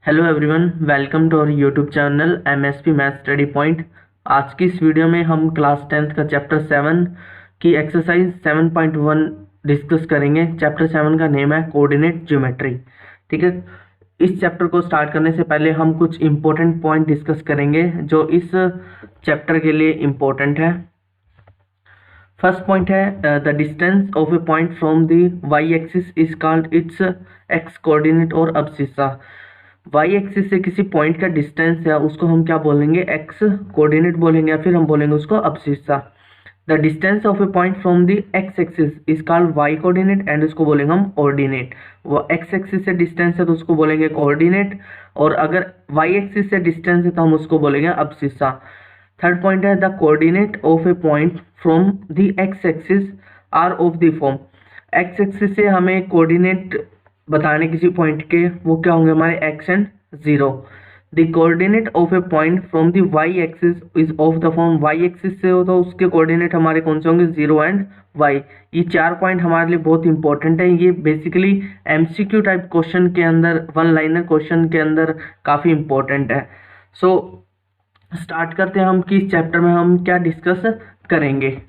Hello everyone, welcome to our YouTube channel MSP math study point. आज की इस video में हम क्लास 10th का चैप्टर 7 की एक्सरसाइज 7.1 डिस्कस करेंगे। चैप्टर 7 का नेम है कोऑर्डिनेट ज्योमेट्री। ठीक है, इस चैप्टर को स्टार्ट करने से पहले हम कुछ इंपॉर्टेंट पॉइंट डिस्कस करेंगे जो इस चैप्टर के लिए इम्पोर्टेंट है। फर्स्ट पॉइंट है the distance of a point from the y axis is called its x coordinate और अब्सिस्सा। वाई एक्सिस से किसी पॉइंट का डिस्टेंस है उसको हम क्या बोलेंगे, एक्स कोऑर्डिनेट बोलेंगे, या फिर हम बोलेंगे उसको abscissa. The distance of a point from the x axis is called y coordinate and उसको बोलेंगे हम ऑर्डिनेट। वो एक्स एक्सिस से डिस्टेंस है तो उसको बोलेंगे कोऑर्डिनेट, और अगर वाई एक्सिस से डिस्टेंस है तो हम उसको बोलेंगे अब्सिस्सा। थर्ड पॉइंट है the coordinate of a point from the x axis are of the form. X axis से हमें कोऑर्डिनेट बताने किसी पॉइंट के, वो क्या होंगे हमारे x and zero. The coordinate of a point from the y axis is of the form. Y axis से हो तो उसके कोऑर्डिनेट हमारे कौन से होंगे, जीरो एंड वाई। ये चार पॉइंट हमारे लिए बहुत इंपॉर्टेंट है। ये बेसिकली एमसीक्यू टाइप क्वेश्चन के अंदर, वन लाइनर क्वेश्चन के अंदर काफ़ी इंपॉर्टेंट है। सो स्टार्ट करते हैं हम कि इस चैप्टर में हम क्या डिस्कस करेंगे।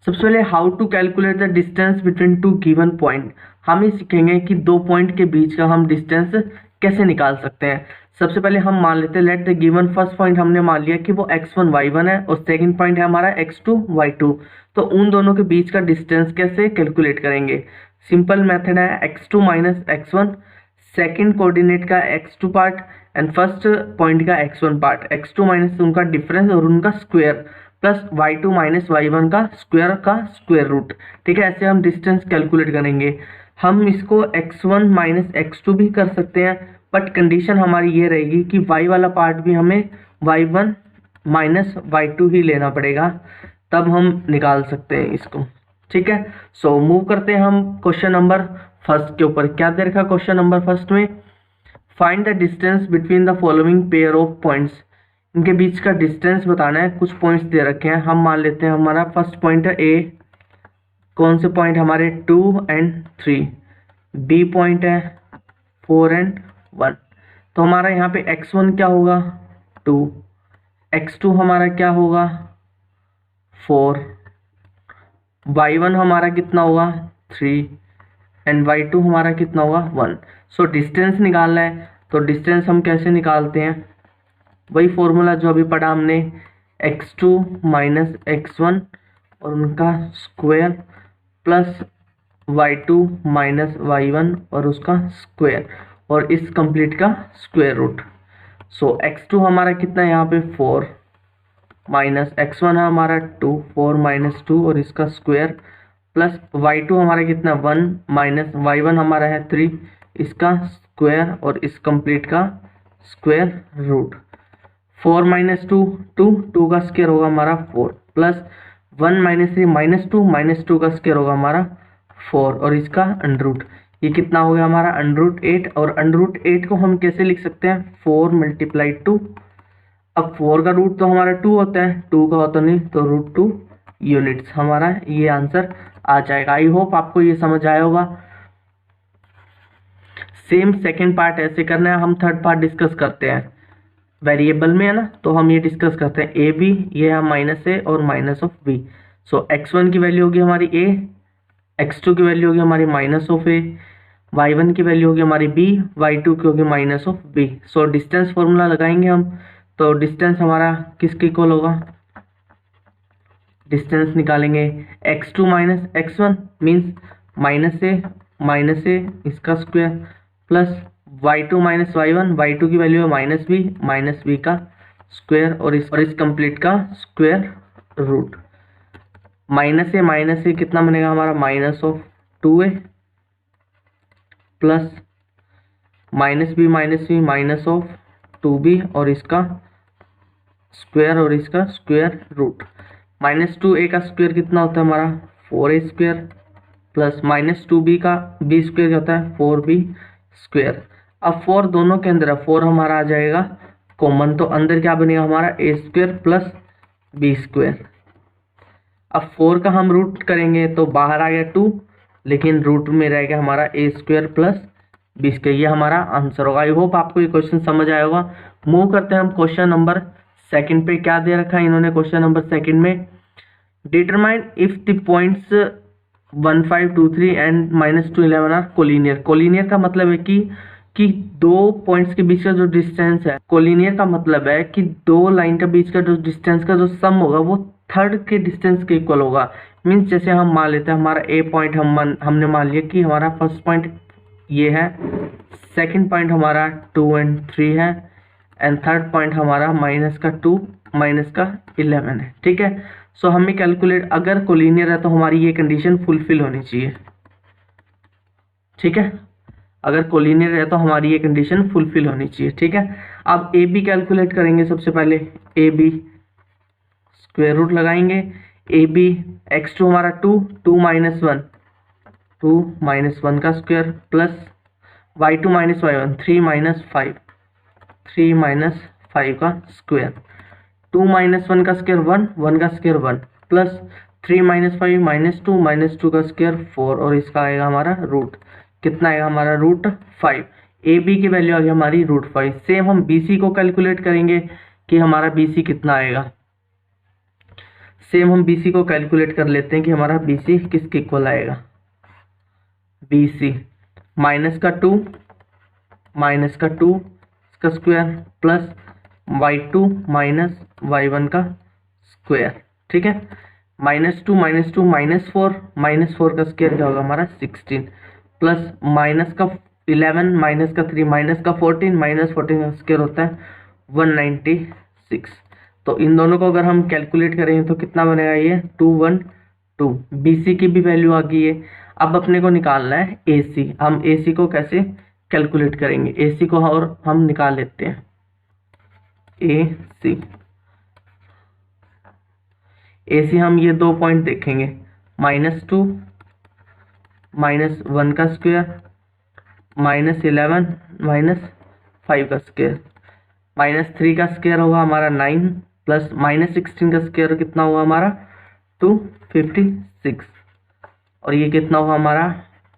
सबसे पहले how to calculate the distance between two given point. हम ये सीखेंगे कि दो पॉइंट के बीच का हम डिस्टेंस कैसे निकाल सकते हैं। सबसे पहले हम मान लेते हैं let the given first point हमने मान लिया कि वो x1 y1 है और सेकंड पॉइंट है हमारा x2 y2। तो उन दोनों के बीच का डिस्टेंस कैसे कैलकुलेट करेंगे। सिंपल मेथड है x2 minus x1, second coordinate का x2 part and first point का x1 पार्ट, x2 माइनस उनका डिफरेंस और उनका square plus y2 minus y1 का स्क्वायर रूट। ठीक है, ऐसे हम डिस्टेंस कैलकुलेट करेंगे। हम इसको x1 माइनस x2 भी कर सकते हैं, बट कंडीशन हमारी ये रहेगी कि y वाला पार्ट भी हमें y1 माइनस y2 ही लेना पड़ेगा, तब हम निकाल सकते हैं इसको। ठीक है, सो मूव करते हैं हम क्वेश्चन नंबर फर्स्ट के ऊपर। क्या दे रखा क्वेश्चन नंबर फर्स्ट में, find the distance between the following pair of points. इनके बीच का डिस्टेंस बताना है। कुछ पॉइंट्स दे रखे हैं, हम मान लेते हैं हमारा फर्स्ट पॉइंट है ए, कौन से पॉइंट हमारे 2 एंड 3, बी पॉइंट है 4 एंड 1। तो हमारा यहाँ पे x1 क्या होगा 2, x2 हमारा क्या होगा 4, y1 हमारा कितना होगा 3 एंड y2 हमारा कितना होगा 1। सो डिस्टेंस निकालना है, तो डिस्टेंस हम कैसे निकालते हैं, वही फॉर्मूला जो अभी पढ़ा हमने, x2 माइनस x1 और उनका square plus y2 minus y1 और उसका स्क्वायर और इस कंप्लीट का स्क्वायर रूट। सो x2 हमारा कितना है यहाँ पे 4 माइनस x1 है हमारा 2, 4 माइनस 2 और इसका स्क्वायर प्लस y2 हमारा कितना 1 माइनस y1 हमारा है 3, इसका स्क्वायर और इस कंप्लीट का स्क्वायर रूट। 4 माइनस 2 2 का स्क्वायर होगा हमारा 4 प्लस 1 माइनस 3 माइनस 2 का स्क्वायर होगा हमारा 4 और इसका अंडर रूट। ये कितना हो गया हमारा अंडर रूट 8, और अंडर रूट 8 को हम कैसे लिख सकते हैं 4 मल्टीप्लाई 2। अब 4 का रूट तो हमारा 2 होता है, 2 का होता नहीं, तो √2 यूनिट्स हमारा ये आंसर आ जाएगा। आई होप आपको ये समझ आया होगा। सेम सेकेंड पार्ट ऐसे करना है। हम थर्ड पार्ट डिस्कस करते हैं, वेरिएबल में है ना, तो हम ये डिस्कस करते हैं ए बी, ये है माइनस ए और minus of B. So x1 की वैल्यू होगी हमारी ए, x2 की वैल्यू होगी हमारी माइनस ऑफ ए, y1 की वैल्यू होगी हमारी b, y2 की होगी minus of b। So distance formula लगाएंगे हम, तो डिस्टेंस हमारा किसके इक्वल होगा, डिस्टेंस निकालेंगे x2 minus x1 means minus ए इसका square plus y2 minus y1, y2 की वैल्यू है माइनस बी का स्क्वायर और इस कंप्लीट का स्क्वायर रूट। माइनस ए कितना बनेगा हमारा minus of 2a plus minus b minus of 2b और इसका स्क्वायर और इसका स्क्वायर रूट। माइनस 2a का स्क्वायर कितना होता है हमारा 4a square plus minus 2b का b स्क्वायर क्या होता है 4b स्क्वायर। अब 4 दोनों के अंदर है, 4 हमारा आ जाएगा कॉमन, तो अंदर क्या बनेगा हमारा a square plus b square. अब 4 का हम रूट करेंगे तो बाहर आ गया 2, लेकिन रूट में रह गया हमारा a स्क्वायर प्लस 20 के। ये हमारा आंसर होगा। आई होप आपको ये क्वेश्चन समझ आया होगा। मूव करते हैं हम क्वेश्चन नंबर सेकंड पे। क्या दे रखा है इन्होंने क्वेश्चन नंबर सेकंड में, determine if the points 1 5 2 3 and -2 11 are collinear. Collinear का मतलब है कि दो पॉइंट्स के बीच का जो डिस्टेंस है, कोलिनियर का मतलब है कि दो लाइन के बीच का जो डिस्टेंस का जो सम होगा वो थर्ड के डिस्टेंस के इक्वल होगा। मीन्स जैसे हम मान लेते हैं हमारा ए पॉइंट हमने मान लिया कि हमारा फर्स्ट पॉइंट ये है, सेकंड पॉइंट हमारा 2 और 3 है, एंड थर्ड पॉइंट हमारा -2 -11 है। ठीक है, सो हमें कैलकुलेट, अगर कोलिनियर है तो हमारी ये कंडीशन फुलफिल होनी चाहिए। ठीक है, अगर कोलिनियर है तो हमारी ये कंडीशन फुलफिल होनी चाहिए। ठीक है, अब ए बी कैलकुलेट करेंगे। सबसे पहले ए बी स्क्वायर रूट लगाएंगे। ए बी x2 हमारा 2 2 -1 का स्क्वायर प्लस y2 -y1 3 -5 का स्क्वायर, 2 -1 का स्क्वायर 1 1 का स्क्वायर 1 प्लस 3 -5 -2 का स्क्वायर 4, और इसका आएगा हमारा रूट। कितना आएगा हमारा रूट 5। ए बी की वैल्यू आ गई हमारी रूट 5। सेम हम बी सी को कैलकुलेट करेंगे कि हमारा बी सी कितना आएगा। सेम हम बी सी को कैलकुलेट कर लेते हैं कि हमारा बी सी किसके इक्वल आएगा। बी सी -2 इसका स्क्वायर प्लस y2 -y1 का स्क्वायर। ठीक है, -2 -4 का स्क्वायर क्या होगा हमारा 16 प्लस माइनस का 11 -3 -14 का स्क्वायर होता है 196। तो इन दोनों को अगर हम कैलकुलेट करेंगे तो कितना बनेगा, ये 212। BC की भी वैल्यू आ गई है। अब अपने को निकालना है AC। हम AC को कैसे कैलकुलेट करेंगे, AC को और हम निकाल लेते हैं। AC हम ये दो पॉइंट देखेंगे, -2 -1 का स्क्वायर -11 -5 का स्क्वायर, -3 का स्क्वायर होगा हमारा 9 प्लस -16 का स्क्वायर कितना होगा हमारा 256, और ये कितना होगा हमारा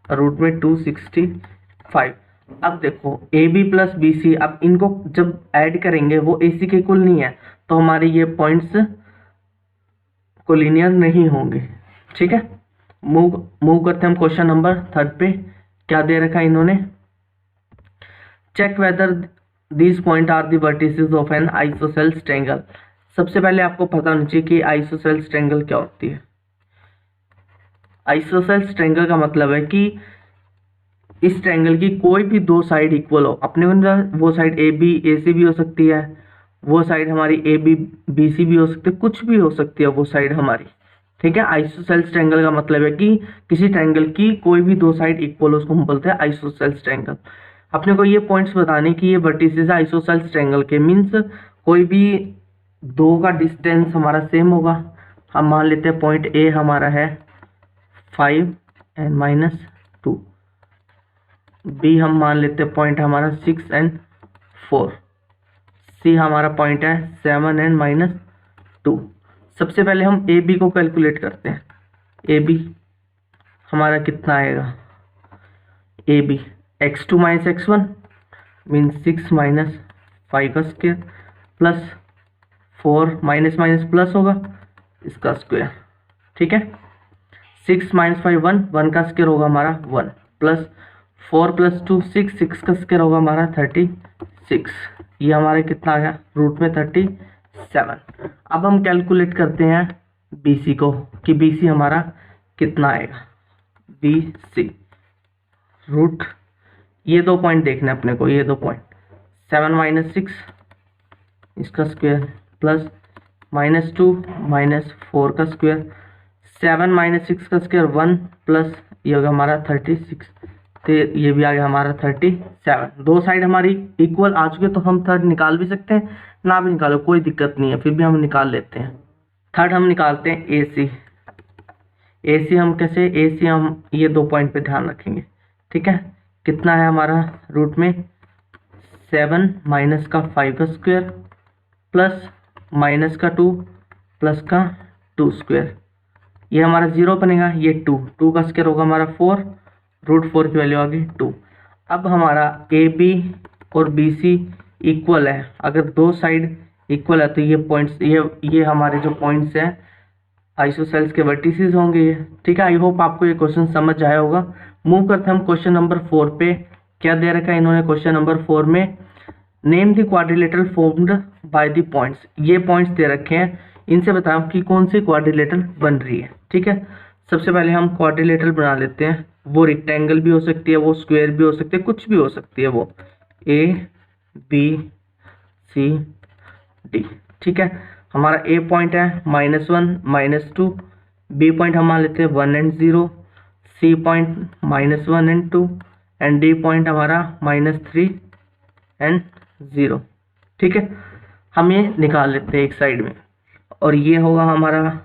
रूट में 265। अब देखो A B plus B C, अब इनको जब ऐड करेंगे वो ए सी के इक्वल नहीं है, तो हमारे ये पॉइंट्स कोलिनियर नहीं होंगे। ठीक है, मूव करते हैं हम क्वेश्चन नंबर थर्ड पे। क्या दे रखा है इन्होंने, check whether these point are the vertices of an isosceles triangle. सबसे पहले आपको पता होना चाहिए कि आइसोसेल्स ट्रायंगल क्या होती है। आइसोसेल्स ट्रायंगल का मतलब है कि इस ट्रायंगल की कोई भी दो साइड इक्वल हो। अपने वो साइड ए बी ए सी भी हो सकती है, वो साइड हमारी ए बी बी सी भी हो सकती है, कुछ भी हो सकती है वो साइड हमारी। ठीक है, आइसोसेल्स ट्रायंगल का मतलब है कि किसी ट्रायंगल की कोई भी दो साइड इक्वल हो, उसको हम बोलते हैं आइसोसेल्स ट्रायंगल। अपने को ये पॉइंट्स बताने की ये वर्टिसेस आइसोसेल्स ट्रायंगल के, मीन्स कोई भी दो का डिस्टेंस हमारा सेम होगा। हम मान लेते हैं पॉइंट ए हमारा है 5 एंड -2, बी हम मान लेते हैं पॉइंट हमारा 6 एंड 4, सी हमारा पॉइंट है 7 एंड -2। सबसे पहले हम ए बी को कैलकुलेट करते हैं। ए बी हमारा कितना आएगा, A B x2 -x1 mean 6 -5 का स्क्वायर प्लस 4 माइनस प्लस होगा इसका स्क्वायर। ठीक है, 6 -5 1 का स्क्वायर होगा हमारा 1 प्लस 4 + 2 6 का स्क्वायर होगा हमारा 36। ये हमारे कितना आ गया रूट में 37। अब हम कैलकुलेट करते हैं BC को कि BC हमारा कितना आएगा। BC रूट, ये दो पॉइंट देखने अपने को, ये दो पॉइंट 7 - 6 इसका स्क्वायर प्लस -2 -4 का स्क्वायर, 7 - 6 का स्क्वायर 1 प्लस ये होगा हमारा 36, तो ये भी आ गया हमारा 37। दो साइड हमारी इक्वल आ चुके, तो हम थर्ड निकाल भी सकते हैं, ना भी निकालो कोई दिक्कत नहीं है, फिर भी हम निकाल लेते हैं। थर्ड हम निकालते हैं AC। AC हम कैसे, AC हम ये दो पॉइंट पे ध्यान रखेंगे। ठीक है, कितना है हमारा रूट में 7 -5 का स्क्वायर प्लस -2 प्लस का 2 स्क्वायर, ये हमारा 0 बनेगा, ये 2 का स्क्वायर होगा हमारा 4, रूट 4 की वैल्यू आ गई 2। अब हमारा ए बी और बी सी इक्वल है, अगर दो साइड इक्वल है तो ये पॉइंट्स, ये हमारे जो पॉइंट्स हैं आइसोसेल्स के वर्टिसेस होंगे ये। ठीक है, आई होप आपको ये क्वेश्चन समझ आया होगा। मूव करते हैं हम क्वेश्चन नंबर 4 पे। क्या दे रखा है इन्होंने क्वेश्चन नंबर 4 में, name the quadrilateral formed by the points. ये पॉइंट्स दे रखे हैं, इनसे बताओ कि कौन सी क्वाड्रिलेटरल बन रही है। ठीक है, सबसे पहले हम क्वाड्रिलेटरल बना लेते हैं। वो रेक्टेंगल भी हो सकती है, वो स्क्वायर भी हो सकती है, कुछ भी हो सकती है वो, ए बी सी डी। ठीक है, हमारा ए पॉइंट है -1 -2, बी पॉइंट हम मान लेते हैं 1 and 0, C point -1 and 2 and D point हमारा -3 and 0। ठीक है, हम ये निकाल लेते हैं एक साइड में, और ये होगा हमारा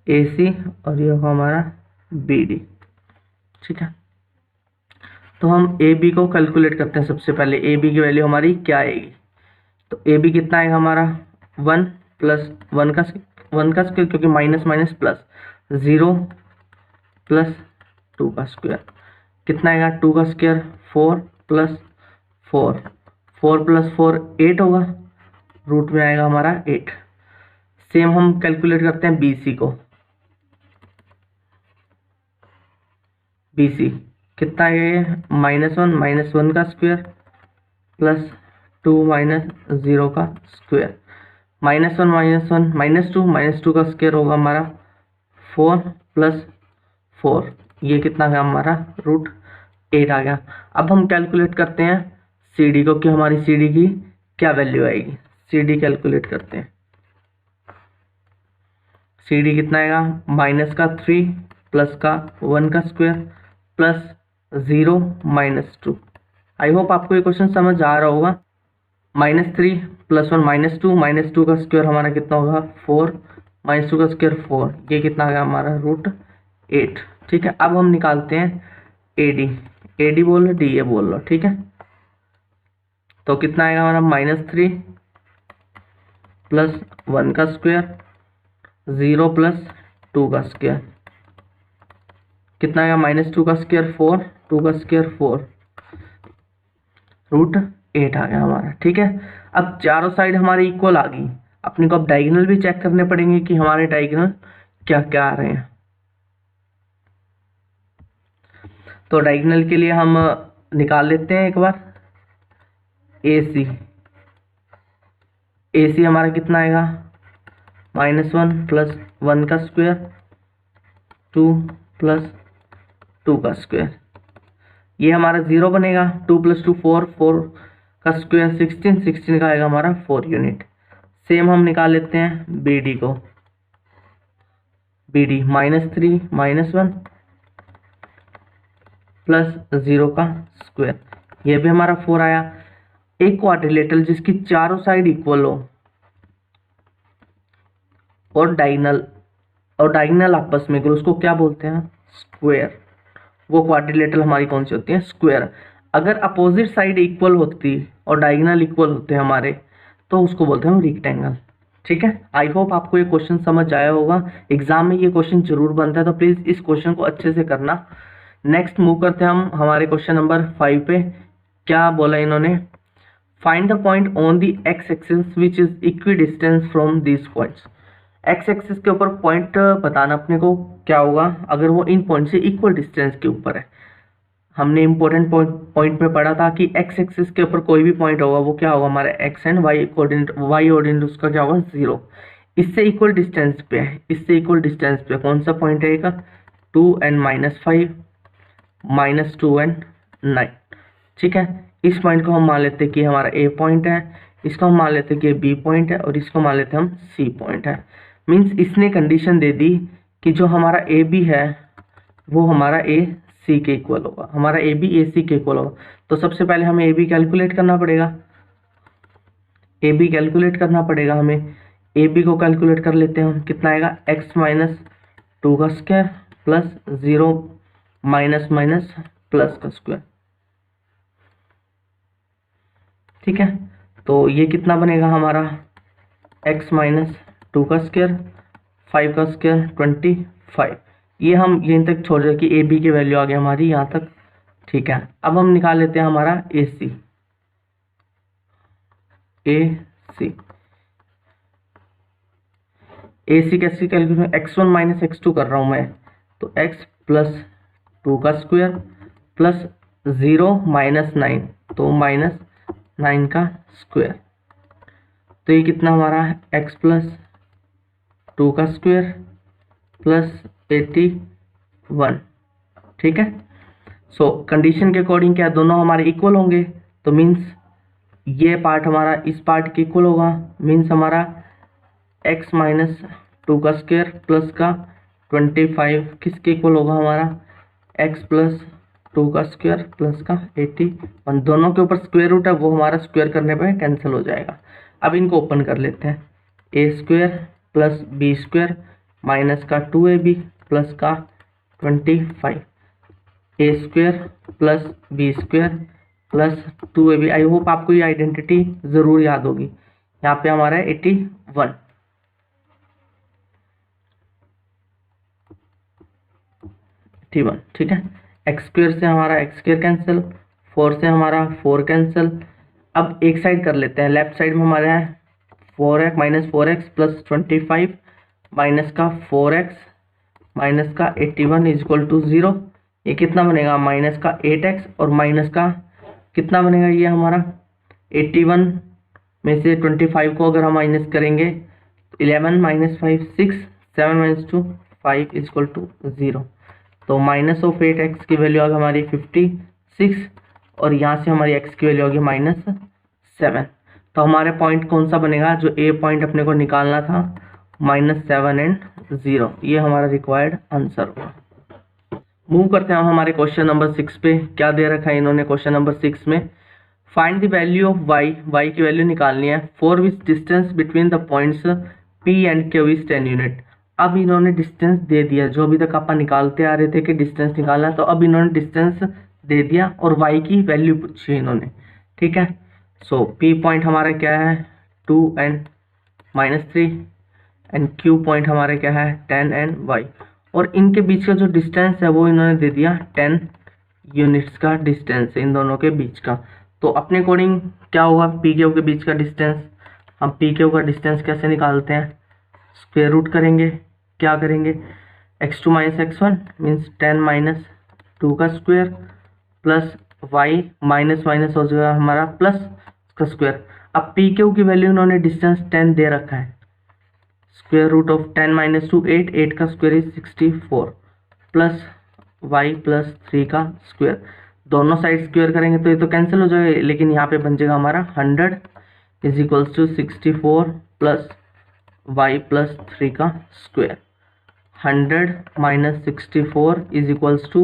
ए सी और ये होगा हमारा बी डी। ठीक है, तो हम ए बी को कैलकुलेट करते हैं। सबसे पहले ए बी की वैल्यू हमारी क्या आएगी, तो ए बी कितना आएगा हमारा 1 प्लस 1 का स्क्वायर, क्योंकि माइनस माइनस प्लस 0 प्लस 2 का स्क्वायर, कितना आएगा 2 का स्क्वायर 4 प्लस 4, 4 प्लस 4 8 होगा, रूट में आएगा हमारा 8। सेम हम कैलकुलेट करते हैं बी सी को, बी सी कितना है -1 का स्क्वायर प्लस 2 -0 का स्क्वायर, -1 -2 का स्क्वायर होगा हमारा 4 प्लस 4, ये कितना गया हमारा √8 आ गया। अब हम कैलकुलेट करते हैं सी डी को कि हमारी सी डी की क्या वैल्यू आएगी। सी डी कैलकुलेट करते हैं, सी डी कितना आएगा -3 प्लस का 1 का स्क्वायर प्लस 0 -2। आई होप आपको ये क्वेश्चन समझ आ रहा होगा। -3 प्लस 1 -2 का स्क्वायर हमारा कितना होगा 4, -2 का स्क्वायर 4, ये कितना आ गया हमारा √8। ठीक है, अब हम निकालते हैं ए डी बोल लो, डी ए बोल लो। ठीक है, तो कितना आएगा हमारा -3 प्लस 1 का स्क्वायर 0 प्लस 2 का स्क्वायर, कितना आएगा -2 का स्क्वायर 4, 2 का स्क्वायर 4, √8 आ गया हमारा। ठीक है, अब चारों साइड हमारी इक्वल आ गई, अपने को अब डायगोनल भी चेक करने पड़ेंगे कि हमारे डायगोनल क्या क्या आ रहे हैं। तो डायगोनल के लिए हम निकाल लेते हैं एक बार ए सी हमारा कितना आएगा -1 प्लस 1 का स्क्वायर 2 प्लस 2 का स्क्वायर, ये हमारा 0 बनेगा, 2 प्लस 2 4, 4 का स्क्वायर 16 का आएगा हमारा 4 यूनिट। सेम हम निकाल लेते हैं बी डी को, बी डी -3 -1 प्लस 0 का स्क्वायर, ये भी हमारा 4 आया। एक क्वाड्रिलेटरल जिसकी चारों साइड इक्वल हो और डायगोनल आपस में इक्वल, उसको क्या बोलते हैं स्क्वायर। वो क्वाड्रिलेटरल हमारी कौन सी होती है स्क्वायर। अगर अपोजिट साइड इक्वल होती और डायगोनल इक्वल होते हमारे, तो उसको बोलते हैं हम रेक्टेंगल। ठीक है, आई होप आपको ये क्वेश्चन समझ आया होगा। एग्जाम में ये क्वेश्चन जरूर बनता है, तो प्लीज इस क्वेश्चन को अच्छे से करना। नेक्स्ट मूव करते हैं हम हमारे क्वेश्चन नंबर 5 पे। क्या बोला इन्होंने, find the point on the x axis which is equi distance from these points. X axis के ऊपर पॉइंट बताना अपने को क्या होगा अगर वो इन पॉइंट से इक्वल डिस्टेंस के ऊपर है। हमने इंपॉर्टेंट पॉइंट में पढ़ा था कि एक्स एक्सिस के ऊपर कोई भी पॉइंट होगा वो क्या होगा हमारा एक्स एंड वाई कोऑर्डिनेट उसका क्या होगा 0। इससे इक्वल डिस्टेंस पे है, इससे इक्वल डिस्टेंस पे कौन सा पॉइंट रहेगा 2 and -5 -2 and 9। ठीक है, इस पॉइंट को हम मान लेते हैं कि हमारा ए पॉइंट है, इसको हम मान लेते हैं कि बी पॉइंट है, और इसको मान लेते हैं हम सी पॉइंट है। मीन्स इसने कंडीशन दे दी कि जो हमारा ए बी है वो हमारा ए सी के इक्वल होगा, हमारा ए बी ए सी के इक्वल होगा। तो सबसे पहले हमें ए बी कैलकुलेट करना पड़ेगा, ए बी कैलकुलेट करना पड़ेगा हमें। ए बी को कैलकुलेट कर लेते हैं हम, कितना आएगा x - 2 का स्क्वायर प्लस 0 माइनस प्लस का स्क्वायर। ठीक है, तो ये कितना बनेगा हमारा x - 2 का स्क्वायर 5 का स्क्वायर 25। ये हम यहीं तक छोड़ रहे कि ए बी की वैल्यू आ गई हमारी यहाँ तक ठीक है, अब हम निकाल लेते हैं हमारा ए सी। कैसे कैलकुलेट, x1 माइनस x2 कर रहा हूं मैं, तो x प्लस 2 का स्क्वायर प्लस 0 माइनस 9, तो माइनस 9 का स्क्वायर। तो ये कितना हमारा है, x प्लस 2 का स्क्वायर प्लस 81। ठीक है, सो कंडीशन के अकॉर्डिंग क्या दोनों हमारे इक्वल होंगे, तो मीन्स ये पार्ट हमारा इस पार्ट के इक्वल होगा, मीन्स हमारा x माइनस 2 का स्क्वायर प्लस का 25 किसके इक्वल होगा, हमारा x प्लस 2 का स्क्वायर प्लस का 81। दोनों के ऊपर स्क्वायर रूट है, वो हमारा स्क्वायर करने पे कैंसिल हो जाएगा। अब इनको ओपन कर लेते हैं, a square plus b square minus का 2ab प्लस का 25, a square plus b square plus 2ab। I hope आपको ये आइडेंटिटी ज़रूर याद होगी। यहाँ पे हमारा है 81। ठीक है, एक्स स्क्वायर से हमारा एक्स स्क्वायर कैंसिल, 4 से हमारा 4 कैंसिल। अब एक साइड कर लेते हैं, लेफ्ट साइड में हमारा है 4x minus 4x plus 25 minus का 4x माइनस का 81 इज इक्वल टू 0। ये कितना बनेगा, माइनस का 8x और माइनस का कितना बनेगा, ये हमारा 81 में से 25 को अगर हम माइनस करेंगे, 11 minus 5 6, 7 minus 2 5 is equal to 0। तो माइनस ऑफ 8x की वैल्यू आ गई हमारी 56 और यहाँ से हमारी x की वैल्यू आ गई -7। तो हमारे पॉइंट कौन सा बनेगा, जो ए पॉइंट अपने को निकालना था, -7 एंड 0। ये हमारा रिक्वायर्ड आंसर हुआ। मूव करते हैं हम हमारे क्वेश्चन नंबर 6 पे। क्या दे रखा है इन्होंने क्वेश्चन नंबर 6 में, find the value of y की वैल्यू निकालनी है for which distance between the points p and q is 10 unit. अब इन्होंने डिस्टेंस दे दिया, जो अभी तक अपन निकालते आ रहे थे कि डिस्टेंस निकालना, तो अब इन्होंने डिस्टेंस दे दिया और y की वैल्यू पूछी इन्होंने। ठीक है, सो p पॉइंट हमारा क्या है 2 एंड -3 एंड q पॉइंट हमारा क्या है 10 एंड y, और इनके बीच का जो डिस्टेंस है वो इन्होंने दे दिया 10 यूनिट्स का डिस्टेंस इन दोनों के बीच का। तो अपने अकॉर्डिंग क्या होगा, पी क्यू के बीच का डिस्टेंस, हम पी क्यू का डिस्टेंस कैसे निकालते हैं, स्क्वायर रूट करेंगे। क्या करेंगे, x2 minus x1 means 10 minus 2 का square plus y minus minus हो जाएगा हमारा प्लस का स्क्वायर। अब पी क्यू की वैल्यू इन्होंने डिस्टेंस 10 दे रखा है, स्क्वायर रूट ऑफ 10 माइनस 2 8 का square is 64 plus y plus 3 का स्क्वायर। दोनों साइड स्क्वायर करेंगे तो ये तो कैंसिल हो जाएगा, लेकिन यहाँ पे बन जाएगा हमारा 100 is equals to 64 plus y plus 3 का square. 100 minus 64 is equals to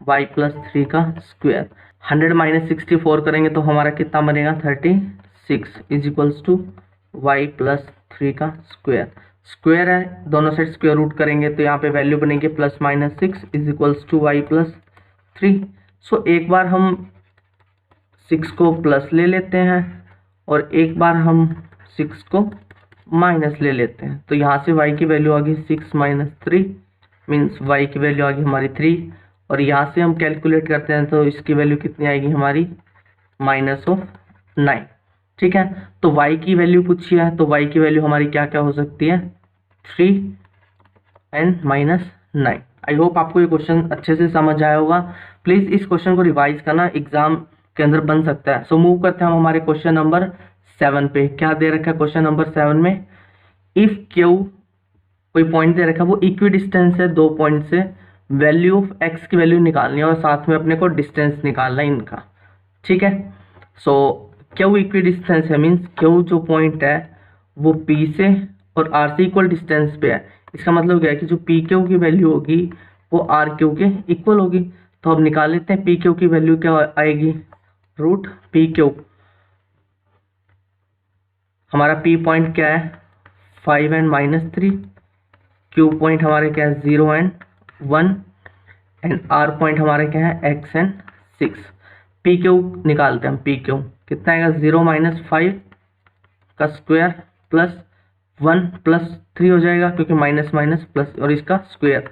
y plus 3 का स्क्वायर। 100 माइनस 64 करेंगे तो हमारा कितना बनेगा 36 is equals to y plus 3 का स्क्वायर। स्क्वायर है, दोनों साइड स्क्वायर रूट करेंगे तो यहाँ पे वैल्यू बनेगी plus minus 6 is equals to y plus 3। So एक बार हम 6 को प्लस ले लेते हैं और एक बार हम 6 को माइनस ले लेते हैं, तो यहाँ से y की वैल्यू आ गई 6 माइनस 3 मीन्स y की वैल्यू आ गई हमारी 3, और यहाँ से हम कैलकुलेट करते हैं तो इसकी वैल्यू कितनी आएगी हमारी -9। ठीक है, तो y की वैल्यू पूछी है, तो y की वैल्यू हमारी क्या क्या हो सकती है 3 एंड -9। आई होप आपको ये क्वेश्चन अच्छे से समझ आया होगा। प्लीज़ इस क्वेश्चन को रिवाइज करना, एग्जाम के अंदर बन सकता है। सो मूव करते हैं हम हमारे क्वेश्चन नंबर 7 पे। क्या दे रखा है क्वेश्चन नंबर 7 में, इफ क्यू कोई पॉइंट दे रखा है, वो इक्वी डिस्टेंस है दो पॉइंट से, वैल्यू ऑफ एक्स की वैल्यू निकालनी है और साथ में अपने को डिस्टेंस निकालना है इनका। ठीक है, सो क्यू इक्वी डिस्टेंस है, मीन्स क्यू जो पॉइंट है वो पी से और आर से इक्वल डिस्टेंस पे है। इसका मतलब क्या है कि जो पी क्यू की वैल्यू होगी वो आर क्यू के इक्वल होगी। तो अब निकाल लेते हैं पी क्यू की वैल्यू क्या आएगी, रूट पी क्यू। हमारा पी पॉइंट क्या है 5 एंड -3, क्यू पॉइंट हमारे क्या है 0 एंड 1 एंड आर पॉइंट हमारे क्या है x एंड 6। पी क्यू निकालते हैं हम, पी क्यू कितना आएगा 0 माइनस 5 का स्क्वायर प्लस 1 प्लस 3 हो जाएगा, क्योंकि माइनस माइनस प्लस, और इसका स्क्वायर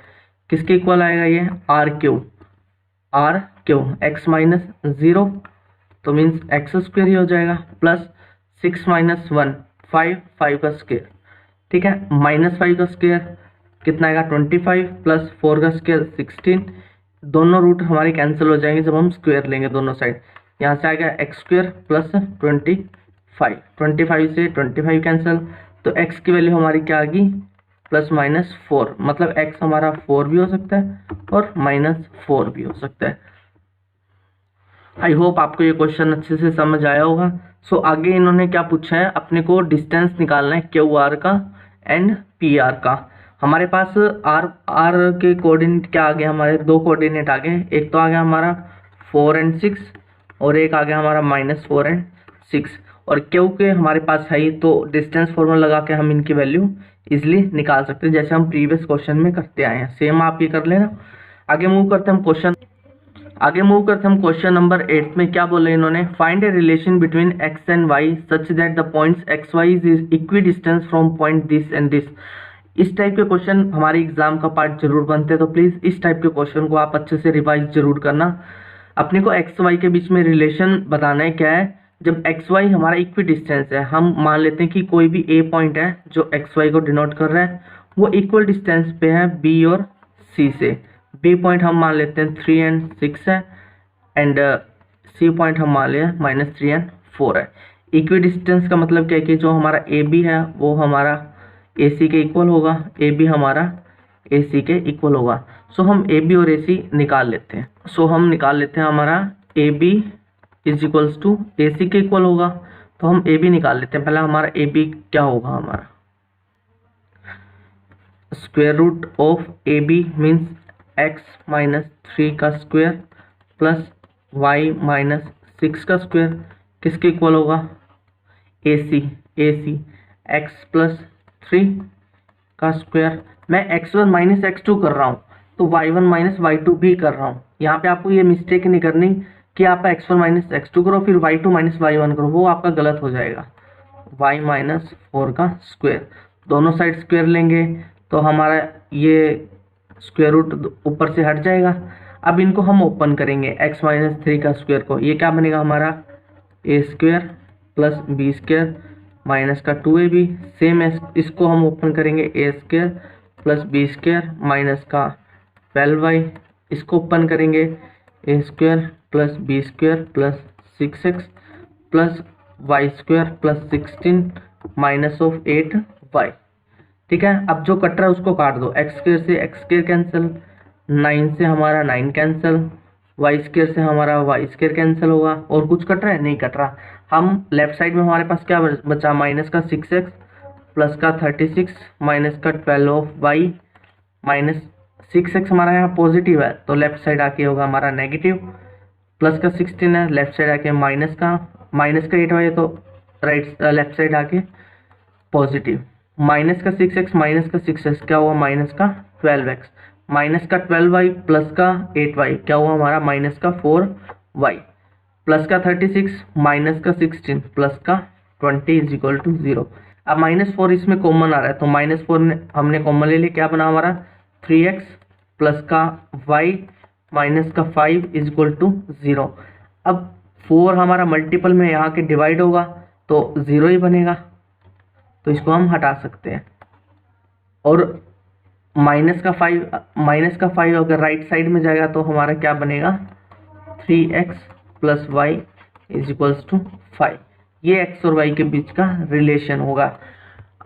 किसके इक्वल आएगा, ये आर क्यों, x माइनस 0 तो मीन्स एक्स स्क्वेयर ही हो जाएगा, प्लस 6 माइनस 1 5, 5 का स्क्वेयर, ठीक है, माइनस 5 का स्क्वेयर कितना आएगा 25, प्लस 4 का स्क्वेयर 16, दोनों रूट हमारे कैंसिल हो जाएंगे जब हम स्क्वेयर लेंगे दोनों साइड। यहाँ से आएगा एक्स स्क्वेयर प्लस 25 से 25 कैंसिल, तो x की वैल्यू हमारी क्या आ गई प्लस माइनस 4, मतलब x हमारा 4 भी हो सकता है और माइनस 4 भी हो सकता है। आई होप आपको ये क्वेश्चन अच्छे से समझ आया होगा। सो आगे इन्होंने क्या पूछा है, अपने को डिस्टेंस निकालना है क्यू आर का एंड पी आर का। हमारे पास आर के कोऑर्डिनेट क्या आ गया, हमारे दो कोऑर्डिनेट आ गए, एक तो आ गया हमारा 4 एंड 6 और एक आ गया हमारा -4 एंड 6, और क्यू के हमारे पास है ही, तो डिस्टेंस फॉर्मूला लगा के हम इनकी वैल्यू इजिली निकाल सकते हैं, जैसे हम प्रीवियस क्वेश्चन में करते आए हैं। सेम आप ये कर लेना। आगे मूव करते हैं हम क्वेश्चन नंबर 8 में। क्या बोले इन्होंने, find a relation between x and y such that the points x y is equi distance from point this and this. इस टाइप के क्वेश्चन हमारे एग्जाम का पार्ट जरूर बनते हैं, तो प्लीज इस टाइप के क्वेश्चन को आप अच्छे से रिवाइज जरूर करना। अपने को x y के बीच में रिलेशन बताना है क्या है, जब x y हमारा इक्वी डिस्टेंस है, हम मान लेते हैं कि कोई भी a पॉइंट है जो x y को डिनोट कर रहा है, वो इक्वल डिस्टेंस पे है b और c से। b पॉइंट हम मान लेते हैं 3 एंड 6 है, एंड c पॉइंट हम मान लें -3 एंड 4 है। इक्वी डिस्टेंस का मतलब क्या है कि जो हमारा ab है वो हमारा ac के इक्वल होगा, ab हमारा ac के इक्वल होगा। सो हम ab और ac निकाल लेते हैं। हमारा ab is equals to ac के इक्वल होगा, तो हम ab निकाल लेते हैं। पहले हमारा ab क्या होगा, हमारा square root of ab means x minus 3 का स्क्वायर प्लस y माइनस 6 का स्क्वायर किसके इक्वल होगा, ac x प्लस 3 का स्क्वायर। मैं x1 माइनस x2 कर रहा हूँ, तो y1 माइनस y2 भी कर रहा हूँ। यहाँ पे आपको ये मिस्टेक नहीं करनी कि आप x1 माइनस x2 करो फिर y2 माइनस y1 करो, वो आपका गलत हो जाएगा। y माइनस 4 का स्क्वायर, दोनों साइड स्क्वायर लेंगे तो हमारा ये स्क्वायर रूट ऊपर से हट जाएगा। अब इनको हम ओपन करेंगे, x माइनस 3 का स्क्वायर को, ये क्या बनेगा हमारा a square plus b square minus का 2ab। सेम इसको हम ओपन करेंगे, a square plus b square minus का 12y। इसको ओपन करेंगे, a square plus b square plus 6x plus y square plus 16 minus of 8y। ठीक है, अब जो कट रहा है उसको काट दो, x स्क्वायर से x स्क्वायर कैंसिल, 9 से हमारा 9 कैंसिल, y स्क्वायर से हमारा y स्क्वायर कैंसिल होगा। और कुछ कट रहा है, नहीं कट रहा। हम लेफ्ट साइड में हमारे पास क्या बचा, माइनस का 6x प्लस का 36 माइनस का 12y माइनस 6x हमारा यहाँ पॉजिटिव है तो लेफ्ट साइड आके होगा हमारा नेगेटिव, प्लस का 16 है लेफ्ट साइड आके माइनस का 8y है तो लेफ्ट साइड आके पॉजिटिव, माइनस का 6x माइनस का 6x क्या हुआ माइनस का 12x, माइनस का 12y प्लस का 8y क्या हुआ हमारा माइनस का 4y, प्लस का 36 माइनस का 16 प्लस का 20 इज इक्वल टू 0। अब -4 इसमें कॉमन आ रहा है तो -4 हमने कॉमन ले लिया, क्या बना हमारा 3x प्लस का y माइनस का 5 इज इक्वल टू 0। अब 4 हमारा मल्टीपल में यहाँ के डिवाइड होगा तो 0 ही बनेगा, तो इसको हम हटा सकते हैं। और माइनस का 5 अगर राइट साइड में जाएगा तो हमारा क्या बनेगा 3x plus y is equals to 5। ये x और y के बीच का रिलेशन होगा।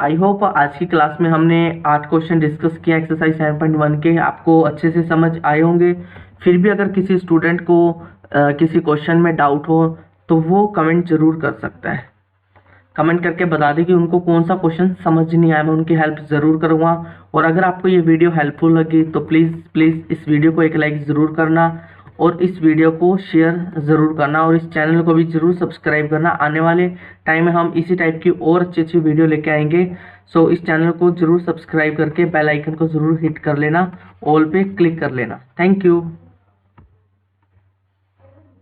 आई होप आज की क्लास में हमने 8 क्वेश्चन डिस्कस किया एक्सरसाइज 7.1 के, आपको अच्छे से समझ आए होंगे। फिर भी अगर किसी स्टूडेंट को किसी क्वेश्चन में डाउट हो तो वो कमेंट जरूर कर सकता है, कमेंट करके बता दें कि उनको कौन सा क्वेश्चन समझ नहीं आया, मैं उनकी हेल्प ज़रूर करूँगा। और अगर आपको ये वीडियो हेल्पफुल लगी तो प्लीज़ इस वीडियो को एक लाइक ज़रूर करना और इस वीडियो को शेयर ज़रूर करना और इस चैनल को भी ज़रूर सब्सक्राइब करना। आने वाले टाइम में हम इसी टाइप की और अच्छी वीडियो लेके आएंगे, सो इस चैनल को ज़रूर सब्सक्राइब करके बेल आइकन को ज़रूर हिट कर लेना, ऑल पे क्लिक कर लेना। Thank you.